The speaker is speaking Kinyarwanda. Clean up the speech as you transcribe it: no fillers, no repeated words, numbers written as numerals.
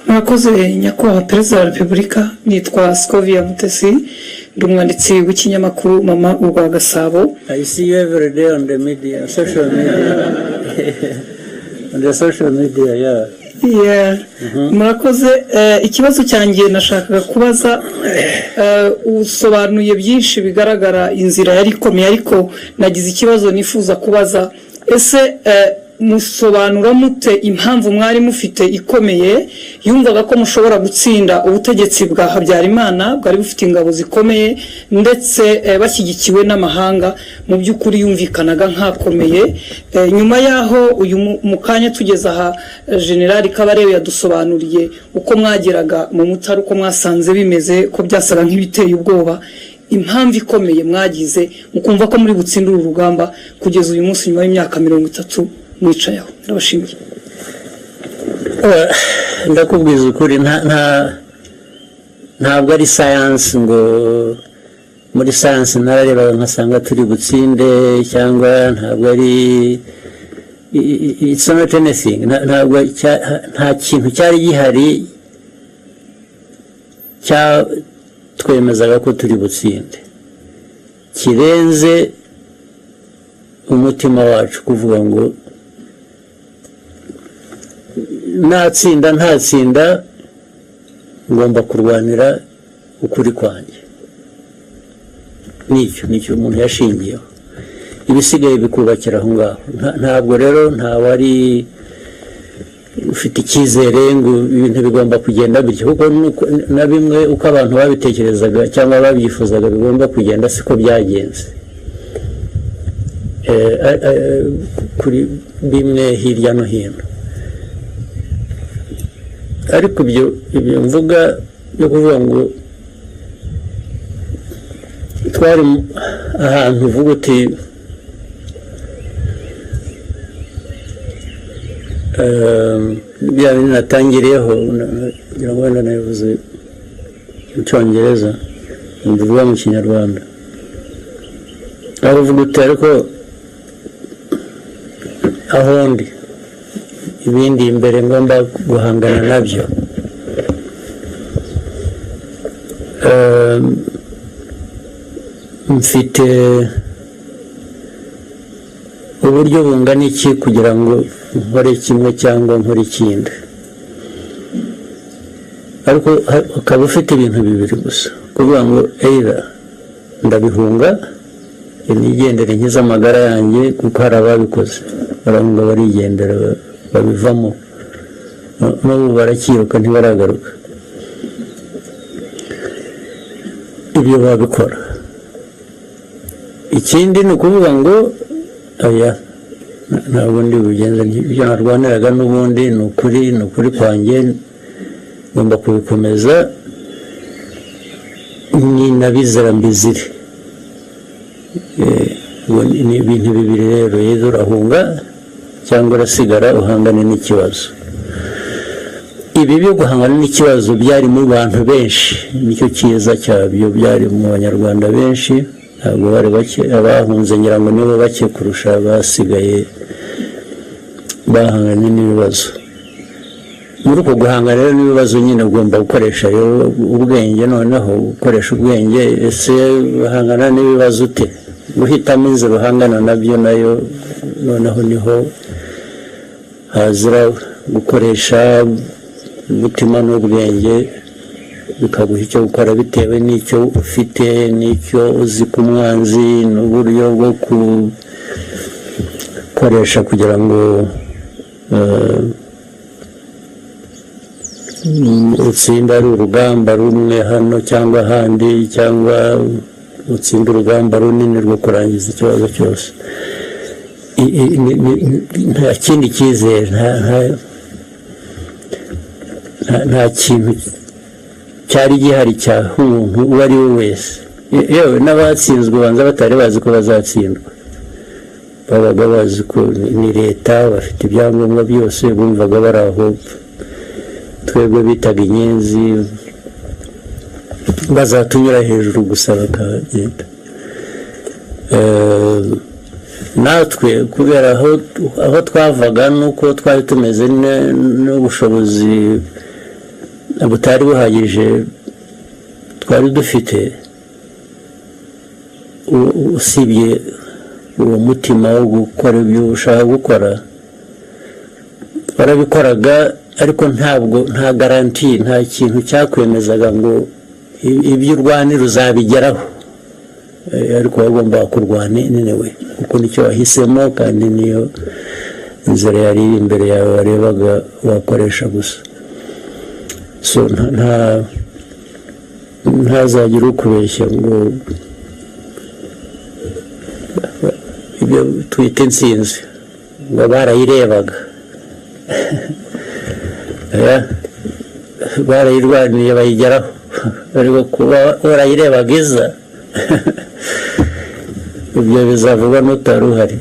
mwakoze nyakubahwa perezida wa repubulika, nitwa Scovia Mutesi, ndi umwanditsi w'ikinyamakuru Mama urwa Gasabo. I see you every day on the media, social media. On the social media, yeah. Murakoze. Ikibazo cyanjye nashakaga kubaza, usobanuye byinshi bigaragara inzira yari ikomeye, ariko nagize ikibazo nifuza kubaza, ese musobanura mute impamvu mwari mufite ikomeye yumvaga ko mushobora gutsinda ubutegetsi bwa Habyarimana bwari bufite ingabo zikomeye ndetse bashyigikiwe n'amahanga, mu by'ukuri yumvikanaga nkakomeye. Nyuma yaho uyu mukanya tugeza aha General Kabarebe yadusobanuriye uko mwageraga mu Mutara, uko mwasanze bimeze ko byasaga nk'ibiteye ubwoba. Impamvu ikomeye mwagize mukumva ko muri gutsindira urugamba kugeza uyu munsi nyuma y'imyaka 30 mwicayeho? Ndabashimiye. Ndakubwiza ukuri, ntabwo ari science ngo muri science narareba nkasanga turi butsinde, cyangwa ntabwo ari it's not anything. Ntabwo nta kintu cyari gihari twemezaga ko turi butsinde kirenze umutima wacu kuvuga ngo natsinda ntatsinda ngomba kurwanira ukuri kwanjye. Nicyo umuntu yashingiyeho, ibisigaye bikubakira aho ngaho. Ntabwo rero ntawari ufite icyizere ngo ibintu bigomba kugenda bityo, kuko na bimwe uko abantu babitekerezaga cyangwa babyifuzaga bigomba kugenda siko byagenze. Kuri bimwe hirya no hino, ariko ibyo mvuga yo kuvuga ngo twari ahantu uvuga uti bya bintu natangiriyeho, ngira ngo wenda nabivuze mu Cyongereza mbivuga mu Kinyarwanda, aho uvuga uti ariko aho ndi ibindi imbere ngomba guhangana nabyo. Mfite uburyo bungana iki kugira ngo nkore kimwe cyangwa nkore ikindi, ariko ukaba ufite ibintu bibiri gusa, kuvuga ngo either ndabihunga nigendere nkiza amagara yanjye, kuko hari ababikoze barahunga barigendera babivamo, n'ubu barakiruka ntibaragaruka. Ibyo babikora. Ikindi ni ukuvuga ngo aya ntabwo ndi bugenze, ibyo narwaniraga n'ubundi ni ukuri kwanjye, ngomba kubikomeza ni nabizera mbizire. Ni ibintu bibiri rero, yezo urahunga cyangwa urasigara uhangane n'ikibazo. Ibi byo guhangana n'ikibazo byari mu bantu benshi, nicyo cyiza cyabyo, byari mu Banyarwanda benshi, ntabwo bari bake. Abahunze ngira ngo nibo bake kurusha abasigaye bahanganye n'ibibazo. Muri uko guhangana rero n'ibibazo nyine ugomba gukoresha ubwenge. Noneho gukoresha ubwenge, ese bahangana n'ibibazo ute? Guhitamo inzira uhangana nabyo nayo noneho niho hazira gukoresha umutima n'ubwenge, bikaguha icyo gukora bitewe n'icyo ufite, n'icyo uzi ku mwanzi, n'uburyo bwo gukoresha kugira ngo utsinde ari urugamba rumwe hano cyangwa ahandi, cyangwa utsinda urugamba runini rwo kurangiza ikibazo cyose. Nta kindi cyizere, nta kintu cyari gihari cyaha umuntu uwo ari we wese. Yewe n'abatsinzwe banza batari bazi ko bazatsindwa, babaga bazi ko ni leta, bafite ibyangombwa byose, bumvaga bari aho twebwe bitaga inyenzi, bazatunyura hejuru gusa bakagenda. Natwe kubera aho twavaga nuko twari tumeze n'ubushobozi butari buhagije twari dufite usibye uwo mutima wo gukora ibyo ushaka gukora barabikoraga ariko nta garanti nta kintu cyakwemezaga ngo ibyo urwanira uzabigeraho ariko wagomba kurwana anyway kuko nicyo wahisemo kandi niyo inzira yari imbere yawe warebaga wakoresha gusa so ntazagira ukubeshya ngo ibyo twita intsinzi ngo barayirebaga barayirwaniye bayigeraho ariko kuba warayirebaga iza ibyo bizavugwa n'utari uhari